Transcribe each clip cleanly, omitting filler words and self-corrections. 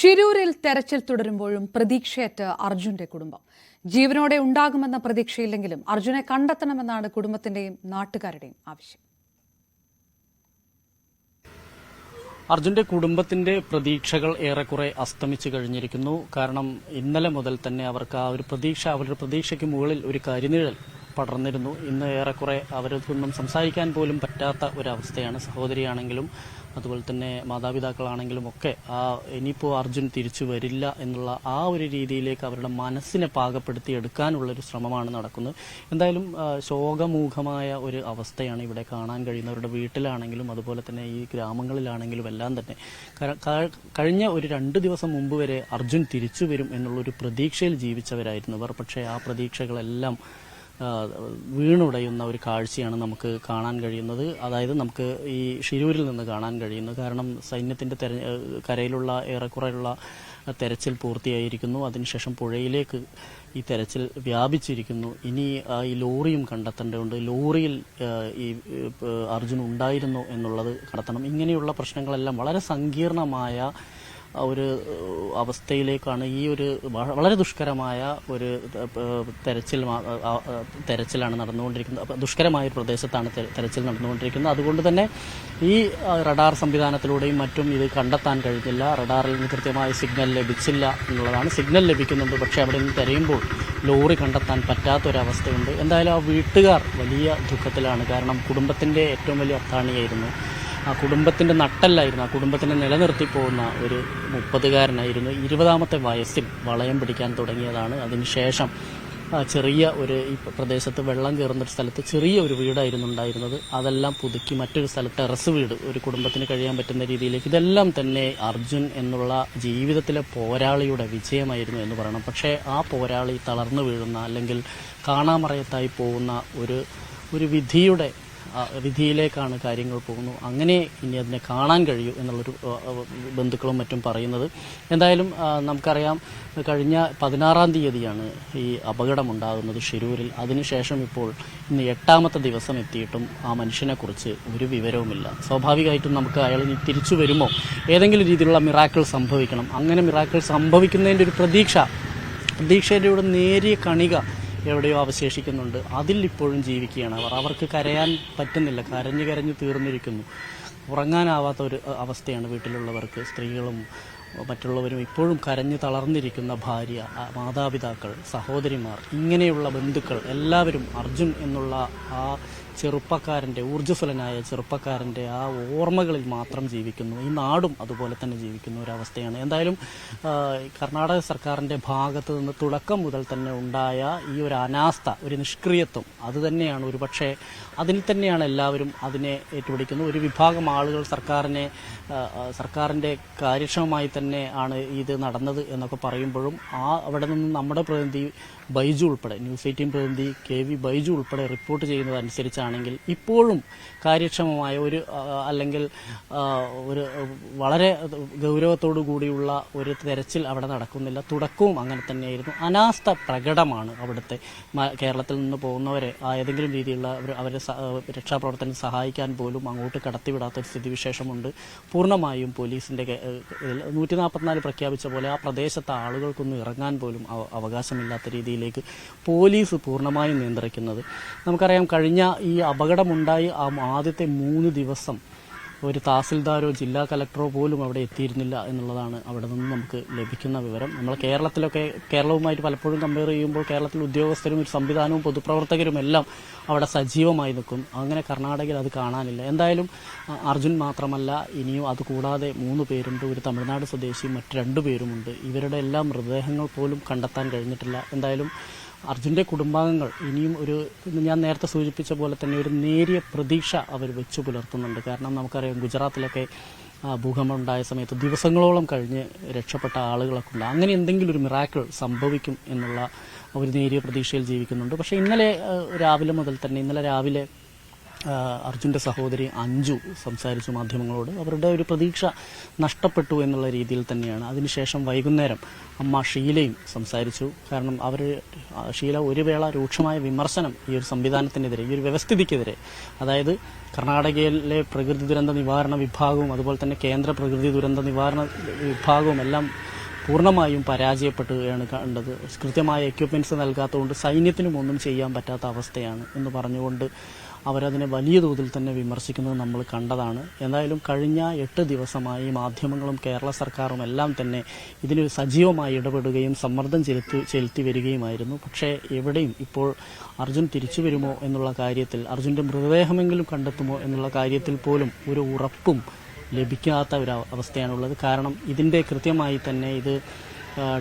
ഷിരൂരിൽ തെരച്ചിൽ തുടരുമ്പോഴും പ്രതീക്ഷയറ്റ് അർജുന്റെ കുടുംബം. ജീവനോടെ ഉണ്ടാകുമെന്ന പ്രതീക്ഷയില്ലെങ്കിലും അർജുനെ കണ്ടെത്തണമെന്നാണ് കുടുംബത്തിന്റെയും നാട്ടുകാരുടെയും ആവശ്യം. അർജുന്റെ കുടുംബത്തിന്റെ പ്രതീക്ഷകൾ ഏറെക്കുറെ അസ്തമിച്ചു കഴിഞ്ഞിരിക്കുന്നു. കാരണം ഇന്നലെ മുതൽ തന്നെ അവർക്ക് ആ ഒരു പ്രതീക്ഷ, അവരുടെ പ്രതീക്ഷയ്ക്ക് മുകളിൽ ഒരു കരിനിഴൽ പടർന്നിരുന്നു. ഇന്ന് ഏറെക്കുറെ അവരൊന്നും സംസാരിക്കാൻ പോലും പറ്റാത്ത ഒരവസ്ഥയാണ്. സഹോദരിയാണെങ്കിലും അതുപോലെ തന്നെ മാതാപിതാക്കളാണെങ്കിലും ഒക്കെ ഇനിയിപ്പോൾ അർജുൻ തിരിച്ചു വരില്ല എന്നുള്ള ആ ഒരു രീതിയിലേക്ക് അവരുടെ മനസ്സിനെ പാകപ്പെടുത്തി എടുക്കാനുള്ളൊരു ശ്രമമാണ് നടക്കുന്നത്. എന്തായാലും ശോകമൂഖമായ ഒരു അവസ്ഥയാണ് ഇവിടെ കാണാൻ കഴിയുന്നവരുടെ വീട്ടിലാണെങ്കിലും അതുപോലെ തന്നെ ഈ ഗ്രാമങ്ങളിലാണെങ്കിലും എല്ലാം തന്നെ. കഴിഞ്ഞ ഒരു 2 ദിവസം മുമ്പ് വരെ അർജുൻ തിരിച്ചു വരും എന്നുള്ളൊരു പ്രതീക്ഷയിൽ ജീവിച്ചവരായിരുന്നവർ. പക്ഷേ ആ പ്രതീക്ഷകളെല്ലാം വീണുടയുന്ന ഒരു കാഴ്ചയാണ് നമുക്ക് കാണാൻ കഴിയുന്നത്. അതായത് നമുക്ക് ഈ ഷിരൂരിൽ നിന്ന് കാണാൻ കഴിയുന്നത്. കാരണം സൈന്യത്തിന്റെ കരയിലുള്ള ഏറെക്കുറെയുള്ള തെരച്ചിൽ പൂർത്തിയായിരിക്കുന്നു. അതിനുശേഷം പുഴയിലേക്ക് ഈ തെരച്ചിൽ വ്യാപിച്ചിരിക്കുന്നു. ഇനി ഈ ലോറിയും കണ്ടെത്തേണ്ടതുണ്ട്. ലോറിയിൽ ഈ അർജുൻ ഉണ്ടായിരുന്നോ എന്നുള്ളത് കണ്ടെത്തണം. ഇങ്ങനെയുള്ള പ്രശ്നങ്ങളെല്ലാം വളരെ സങ്കീർണമായ ഒരു അവസ്ഥയിലേക്കാണ് ഈ ഒരു വളരെ ദുഷ്കരമായ ഒരു തെരച്ചിലാണ് നടന്നുകൊണ്ടിരിക്കുന്നത്. ദുഷ്കരമായ ഒരു പ്രദേശത്താണ് തെരച്ചിൽ നടന്നുകൊണ്ടിരിക്കുന്നത്. അതുകൊണ്ട് തന്നെ ഈ റഡാർ സംവിധാനത്തിലൂടെയും മറ്റും ഇത് കണ്ടെത്താൻ കഴിഞ്ഞില്ല. റഡാറിൽ നിന്ന് കൃത്യമായ സിഗ്നൽ ലഭിച്ചില്ല എന്നുള്ളതാണ്. സിഗ്നൽ ലഭിക്കുന്നുണ്ട്, പക്ഷേ അവിടെ നിന്ന് തിരയുമ്പോൾ ലോറി കണ്ടെത്താൻ പറ്റാത്തൊരവസ്ഥയുണ്ട്. എന്തായാലും ആ വീട്ടുകാർ വലിയ ദുഃഖത്തിലാണ്. കാരണം കുടുംബത്തിന്റെ ഏറ്റവും വലിയ അത്താണിയായിരുന്നു, ആ കുടുംബത്തിന്റെ നട്ടല്ലായിരുന്നു, ആ കുടുംബത്തിനെ നിലനിർത്തി പോകുന്ന ഒരു 30-കാരനായിരുന്നു. 20-ാമത്തെ വയസ്സിൽ വളയം പിടിക്കാൻ തുടങ്ങിയതാണ്. അതിനുശേഷം ചെറിയ ഒരു ഈ പ്രദേശത്ത് വെള്ളം കയറുന്നൊരു സ്ഥലത്ത് ചെറിയ ഒരു വീടായിരുന്നു ഉണ്ടായിരുന്നത്. അതെല്ലാം പുതുക്കി മറ്റൊരു സ്ഥലത്ത് ടെറസ് വീട് ഒരു കുടുംബത്തിന് കഴിയാൻ പറ്റുന്ന രീതിയിലേക്ക്. ഇതെല്ലാം തന്നെ അർജുൻ എന്നുള്ള ജീവിതത്തിലെ പോരാളിയുടെ വിജയമായിരുന്നു എന്ന് പറയണം. പക്ഷേ ആ പോരാളി തളർന്നു വീഴുന്ന അല്ലെങ്കിൽ കാണാമറയത്തായി പോകുന്ന ഒരു വിധിയിലേക്കാണ് കാര്യങ്ങൾ പോകുന്നു. അങ്ങനെ ഇനി അതിനെ കാണാൻ കഴിയൂ എന്നുള്ളൊരു ബന്ധുക്കളും മറ്റും പറയുന്നത്. എന്തായാലും നമുക്കറിയാം, കഴിഞ്ഞ 16-ാം തീയതിയാണ് ഈ അപകടമുണ്ടാകുന്നത് ഷിരൂരിൽ. അതിനുശേഷം ഇപ്പോൾ ഇന്ന് 8-ാമത്തെ ദിവസം എത്തിയിട്ടും ആ മനുഷ്യനെക്കുറിച്ച് ഒരു വിവരവുമില്ല. സ്വാഭാവികമായിട്ടും നമുക്ക് അയാൾ ഇനി തിരിച്ചു വരുമോ, ഏതെങ്കിലും രീതിയിലുള്ള മിറാക്കിൾ സംഭവിക്കണം. അങ്ങനെ മിറാക്കിൾ സംഭവിക്കുന്നതിൻ്റെ ഒരു പ്രതീക്ഷയുടെ നേരിയ കണിക എവിടെയോ അവശേഷിക്കുന്നുണ്ട്. അതിൽ ഇപ്പോഴും ജീവിക്കുകയാണ് അവർക്ക് കരയാൻ പറ്റുന്നില്ല. കരഞ്ഞു തീർന്നിരിക്കുന്നു. ഉറങ്ങാനാവാത്ത ഒരു അവസ്ഥയാണ് വീട്ടിലുള്ളവർക്ക്. സ്ത്രീകളും മറ്റുള്ളവരും ഇപ്പോഴും കരഞ്ഞു തളർന്നിരിക്കുന്ന ഭാര്യ, മാതാപിതാക്കൾ, സഹോദരിമാർ, ഇങ്ങനെയുള്ള ബന്ധുക്കൾ എല്ലാവരും അർജുൻ എന്നുള്ള ആ ചെറുപ്പക്കാരൻ്റെ, ഊർജ്ജസ്വലനായ ചെറുപ്പക്കാരൻ്റെ ആ ഓർമ്മകളിൽ മാത്രം ജീവിക്കുന്നു. ഈ നാടും അതുപോലെ തന്നെ ജീവിക്കുന്ന ഒരവസ്ഥയാണ്. എന്തായാലും കർണാടക സർക്കാരിൻ്റെ ഭാഗത്ത് നിന്ന് തുടക്കം മുതൽ തന്നെ ഉണ്ടായ ഈ ഒരു അനാസ്ഥ, ഒരു നിഷ്ക്രിയത്വം, അത് തന്നെയാണ് ഒരുപക്ഷെ അതിൽ തന്നെയാണ് എല്ലാവരും അതിനെ ഏറ്റുപിടിക്കുന്നത്. ഒരു വിഭാഗം ആളുകൾ സർക്കാരിൻ്റെ കാര്യക്ഷമമായി തന്നെ ആണ് ഇത് നടന്നത് എന്നൊക്കെ പറയുമ്പോഴും അവിടെ നിന്ന് നമ്മുടെ പ്രതിനിധി ബൈജു ഉൾപ്പെടെ, ന്യൂസ് 18 പ്രതിനിധി KV ബൈജു ഉൾപ്പെടെ റിപ്പോർട്ട് ചെയ്യുന്നതനുസരിച്ചാണെങ്കിൽ ഇപ്പോഴും കാര്യക്ഷമമായ അല്ലെങ്കിൽ ഒരു വളരെ ഗൗരവത്തോടു കൂടിയുള്ള ഒരു തെരച്ചിൽ അവിടെ നടക്കുന്നില്ല. തുടക്കവും അങ്ങനെ തന്നെയായിരുന്നു. അനാസ്ഥ പ്രകടമാണ് അവിടുത്തെ. കേരളത്തിൽ നിന്ന് പോകുന്നവരെ ഏതെങ്കിലും രീതിയിലുള്ള അവരെ രക്ഷാപ്രവർത്തനം സഹായിക്കാൻ പോലും അങ്ങോട്ട് കടത്തിവിടാത്ത സ്ഥിതിവിശേഷമുണ്ട്. പൂർണ്ണമായും പോലീസിന്റെ 144 പ്രഖ്യാപിച്ച പോലെ ആ പ്രദേശത്തെ ആളുകൾക്കൊന്നും ഇറങ്ങാൻ പോലും അവകാശമില്ലാത്ത രീതിയിലേക്ക് പോലീസ് പൂർണ്ണമായും നിയന്ത്രിക്കുന്നത്. നമുക്കറിയാം, കഴിഞ്ഞ ഈ അപകടമുണ്ടായി ആദ്യത്തെ 3 ദിവസം ഒരു തഹസിൽദാരോ ജില്ലാ കലക്ടറോ പോലും അവിടെ എത്തിയിരുന്നില്ല എന്നുള്ളതാണ് അവിടെ നിന്ന് നമുക്ക് ലഭിക്കുന്ന വിവരം. നമ്മൾ കേരളവുമായിട്ട് പലപ്പോഴും കമ്പയർ ചെയ്യുമ്പോൾ കേരളത്തിൽ ഉദ്യോഗസ്ഥരും ഒരു സംവിധാനവും പൊതുപ്രവർത്തകരും എല്ലാം അവിടെ സജീവമായി നിൽക്കും. അങ്ങനെ കർണാടകയിൽ അത് കാണാനില്ല. എന്തായാലും അർജുൻ മാത്രമല്ല, ഇനിയും അതുകൂടാതെ 3 പേരുണ്ട്. ഒരു തമിഴ്നാട് സ്വദേശിയും മറ്റ് 2 പേരുമുണ്ട്. ഇവരുടെ എല്ലാം മൃതദേഹങ്ങൾ പോലും കണ്ടെത്താൻ കഴിഞ്ഞിട്ടില്ല. എന്തായാലും അർജുന്റെ കുടുംബാംഗങ്ങൾ ഇനിയും ഞാൻ നേരത്തെ സൂചിപ്പിച്ച പോലെ തന്നെ ഒരു നേരിയ പ്രതീക്ഷ അവർ വെച്ചു പുലർത്തുന്നുണ്ട്. കാരണം നമുക്കറിയാം, ഗുജറാത്തിലൊക്കെ ഭൂകമ്പം ഉണ്ടായ സമയത്ത് ദിവസങ്ങളോളം കഴിഞ്ഞ് രക്ഷപ്പെട്ട ആളുകളൊക്കെ ഉണ്ട്. അങ്ങനെ എന്തെങ്കിലും ഒരു മിറാക്കിൾ സംഭവിക്കും എന്നുള്ള ഒരു നേരിയ പ്രതീക്ഷയിൽ ജീവിക്കുന്നുണ്ട്. പക്ഷേ ഇന്നലെ രാവിലെ അർജുന്റെ സഹോദരി അഞ്ജു സംസാരിച്ചു മാധ്യമങ്ങളോട്. അവരുടെ ഒരു പ്രതീക്ഷ നഷ്ടപ്പെട്ടു എന്നുള്ള രീതിയിൽ തന്നെയാണ്. അതിനുശേഷം വൈകുന്നേരം അമ്മ ഷീലയും സംസാരിച്ചു. കാരണം ഷീല ഒരു വേള രൂക്ഷമായ വിമർശനം ഈ ഒരു സംവിധാനത്തിനെതിരെ, ഈ ഒരു വ്യവസ്ഥിതിക്കെതിരെ, അതായത് കർണാടകയിലെ പ്രകൃതി ദുരന്ത നിവാരണ വിഭാഗവും അതുപോലെ തന്നെ കേന്ദ്ര പ്രകൃതി ദുരന്ത നിവാരണ വിഭാഗവും എല്ലാം പൂർണ്ണമായും പരാജയപ്പെടുകയാണ് കണ്ടത്. കൃത്യമായ എക്യുപ്മെന്റ്സ് നൽകാത്തതുകൊണ്ട് സൈന്യത്തിനും ഒന്നും ചെയ്യാൻ പറ്റാത്ത അവസ്ഥയാണ് എന്ന് പറഞ്ഞുകൊണ്ട് അവരതിനെ വലിയ തോതിൽ തന്നെ വിമർശിക്കുന്നത് നമ്മൾ കണ്ടതാണ്. എന്തായാലും കഴിഞ്ഞ 8 ദിവസമായി മാധ്യമങ്ങളും കേരള സർക്കാരും എല്ലാം തന്നെ ഇതിന് സജീവമായി ഇടപെടുകയും സമ്മർദ്ദം ചെലുത്തി വരികയുമായിരുന്നു. പക്ഷേ എവിടെയും ഇപ്പോൾ അർജുൻ തിരിച്ചു വരുമോ എന്നുള്ള കാര്യത്തിൽ, അർജുൻ്റെ മൃതദേഹമെങ്കിലും കണ്ടെത്തുമോ എന്നുള്ള കാര്യത്തിൽ പോലും ഒരു ഉറപ്പും ലഭിക്കാത്ത ഒരു അവസ്ഥയാണുള്ളത്. കാരണം ഇതിൻ്റെ കൃത്യമായി തന്നെ ഇത്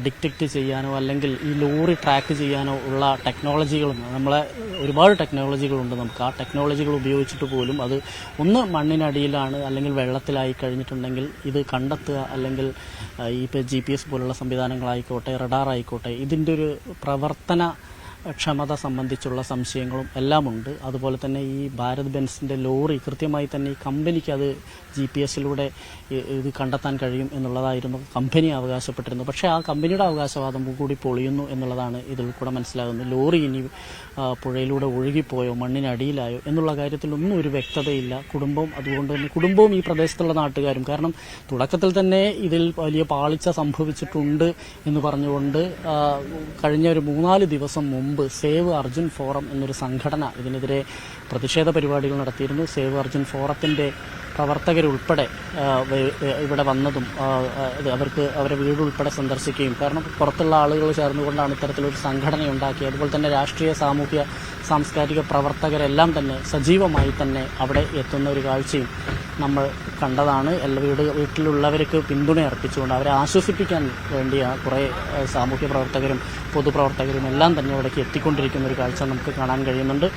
ഡിറ്റക്റ്റ് ചെയ്യാനോ അല്ലെങ്കിൽ ഈ ലോറി ട്രാക്ക് ചെയ്യാനോ ഉള്ള ടെക്നോളജികളും നമ്മളെ ഒരുപാട് ടെക്നോളജികളുണ്ട് നമുക്ക്. ആ ടെക്നോളജികൾ ഉപയോഗിച്ചിട്ട് പോലും അത് ഒന്ന് മണ്ണിനടിയിലാണ് അല്ലെങ്കിൽ വെള്ളത്തിലായി കഴിഞ്ഞിട്ടുണ്ടെങ്കിൽ ഇത് കണ്ടെത്തുക, അല്ലെങ്കിൽ ഇപ്പോൾ GPS പോലുള്ള സംവിധാനങ്ങളായിക്കോട്ടെ, റഡാർ ആയിക്കോട്ടെ, ഇതിൻ്റെ ഒരു പ്രവർത്തന ക്ഷമത സംബന്ധിച്ചുള്ള സംശയങ്ങളും എല്ലാമുണ്ട്. അതുപോലെ തന്നെ ഈ ഭാരത് ബെൻസിൻ്റെ ലോറി കൃത്യമായി തന്നെ ഈ കമ്പനിക്ക് അത് GPS-ലൂടെ ഇത് കണ്ടെത്താൻ കഴിയും എന്നുള്ളതായിരുന്നു കമ്പനി അവകാശപ്പെട്ടിരുന്നത്. പക്ഷേ ആ കമ്പനിയുടെ അവകാശവാദം കൂടി പൊളിയുന്നു എന്നുള്ളതാണ് ഇതിൽ കൂടെ മനസ്സിലാകുന്നത്. ലോറി ഇനി പുഴയിലൂടെ ഒഴുകിപ്പോയോ മണ്ണിനടിയിലായോ എന്നുള്ള കാര്യത്തിലൊന്നും ഒരു വ്യക്തതയില്ല. അതുകൊണ്ട് തന്നെ കുടുംബവും ഈ പ്രദേശത്തുള്ള നാട്ടുകാരും, കാരണം തുടക്കത്തിൽ തന്നെ ഇതിൽ വലിയ പാളിച്ച സംഭവിച്ചിട്ടുണ്ട് എന്ന് പറഞ്ഞുകൊണ്ട് കഴിഞ്ഞ ഒരു 3-4 ദിവസം മുമ്പ് സേവ് അർജുൻ ഫോറം എന്നൊരു സംഘടന ഇതിനെതിരെ പ്രതിഷേധ പരിപാടികൾ നടത്തിയിരുന്നു. സേവ് അർജുൻ ഫോറത്തിൻ്റെ പ്രവർത്തകരുൾപ്പെടെ ഇവിടെ വന്നതും അവരെ വീടുൾപ്പെടെ സന്ദർശിക്കുകയും, കാരണം പുറത്തുള്ള ആളുകൾ ചേർന്നുകൊണ്ടാണ് ഇത്തരത്തിലൊരു സംഘടന ഉണ്ടാക്കിയത്. അതുപോലെ തന്നെ രാഷ്ട്രീയ, സാമൂഹ്യ, സാംസ്കാരിക പ്രവർത്തകരെല്ലാം തന്നെ സജീവമായി തന്നെ അവിടെ എത്തുന്ന ഒരു കാഴ്ചയും നമ്മൾ കണ്ടതാണ്. വീട്ടിലുള്ളവർക്ക് പിന്തുണ അർപ്പിച്ചുകൊണ്ട് അവരെ ആശ്വസിപ്പിക്കാൻ വേണ്ടിയ കുറേ സാമൂഹ്യ പ്രവർത്തകരും പൊതുപ്രവർത്തകരും എല്ലാം തന്നെ അവിടേക്ക് എത്തിക്കൊണ്ടിരിക്കുന്ന ഒരു കാഴ്ച നമുക്ക് കാണാൻ കഴിയുന്നുണ്ട്.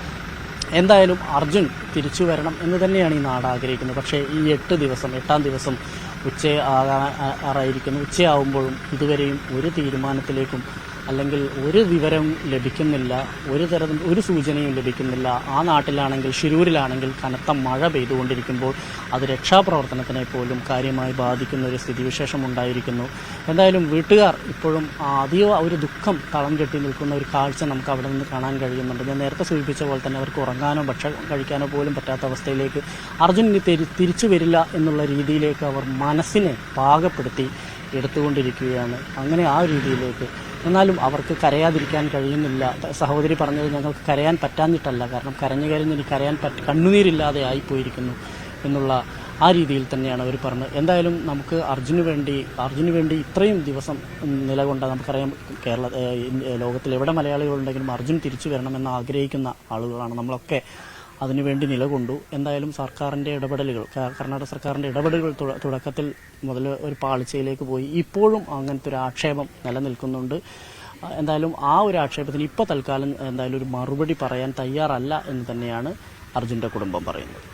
എന്തായാലും അർജുൻ തിരിച്ചു വരണം എന്ന് തന്നെയാണ് ഈ നാട് ആഗ്രഹിക്കുന്നത്. പക്ഷേ ഈ 8-ാം ദിവസം ഉച്ചയാകാറായിരിക്കുന്നു. ഉച്ചയാവുമ്പോഴും ഇതുവരെയും ഒരു തീരുമാനത്തിലേക്കും അല്ലെങ്കിൽ ഒരു വിവരവും ലഭിക്കുന്നില്ല, ഒരു സൂചനയും ലഭിക്കുന്നില്ല. ആ നാട്ടിലാണെങ്കിൽ, ശിരൂരിലാണെങ്കിൽ കനത്ത മഴ പെയ്തുകൊണ്ടിരിക്കുമ്പോൾ അത് രക്ഷാപ്രവർത്തനത്തിനെ പോലും കാര്യമായി ബാധിക്കുന്ന ഒരു സ്ഥിതിവിശേഷം ഉണ്ടായിരിക്കുന്നു. എന്തായാലും വീട്ടുകാർ ഇപ്പോഴും അതീവ ഒരു ദുഃഖം തളം കെട്ടി നിൽക്കുന്ന ഒരു കാഴ്ച നമുക്ക് അവിടെ നിന്ന് കാണാൻ കഴിയുന്നുണ്ട്. ഞാൻ നേരത്തെ സൂചിപ്പിച്ച പോലെ തന്നെ അവർക്ക് ഉറങ്ങാനോ ഭക്ഷണം കഴിക്കാനോ പോലും പറ്റാത്ത അവസ്ഥയിലേക്ക് അർജുൻ ഇനി തിരിച്ചു വരില്ല എന്നുള്ള രീതിയിലേക്ക് അവർ മനസ്സിനെ പാകപ്പെടുത്തി എടുത്തുകൊണ്ടിരിക്കുകയാണ്. അങ്ങനെ ആ രീതിയിലേക്ക്. എന്നാലും അവർക്ക് കരയാതിരിക്കാൻ കഴിയുന്നില്ല. സഹോദരി പറഞ്ഞത് ഞങ്ങൾക്ക് കരയാൻ പറ്റാഞ്ഞിട്ടല്ല, കാരണം കരഞ്ഞ് കരയാൻ കണ്ണുനീരില്ലാതെ ആയിപ്പോയിരിക്കുന്നു എന്നുള്ള ആ രീതിയിൽ തന്നെയാണ് അവർ പറഞ്ഞത്. എന്തായാലും നമുക്ക് അർജുന് വേണ്ടി ഇത്രയും ദിവസം നിലകൊണ്ട, നമുക്കറിയാം ലോകത്തിൽ എവിടെ മലയാളികളുണ്ടെങ്കിലും അർജുൻ തിരിച്ചു വരണമെന്ന് ആഗ്രഹിക്കുന്ന ആളുകളാണ് നമ്മളൊക്കെ. അതിനുവേണ്ടി നിലകൊണ്ടു. എന്തായാലും സർക്കാരിൻ്റെ ഇടപെടലുകൾ, കർണാടക സർക്കാരിൻ്റെ ഇടപെടലുകൾ തുടക്കത്തിൽ മുതൽ ഒരു പാളിച്ചയിലേക്ക് പോയി. ഇപ്പോഴും അങ്ങനത്തെ ഒരു ആക്ഷേപം നിലനിൽക്കുന്നുണ്ട്. എന്തായാലും ആ ഒരു ആക്ഷേപത്തിന് ഇപ്പോൾ തൽക്കാലം എന്തായാലും ഒരു മറുപടി പറയാൻ തയ്യാറല്ല എന്ന് തന്നെയാണ് അർജുൻ്റെ കുടുംബം പറയുന്നത്.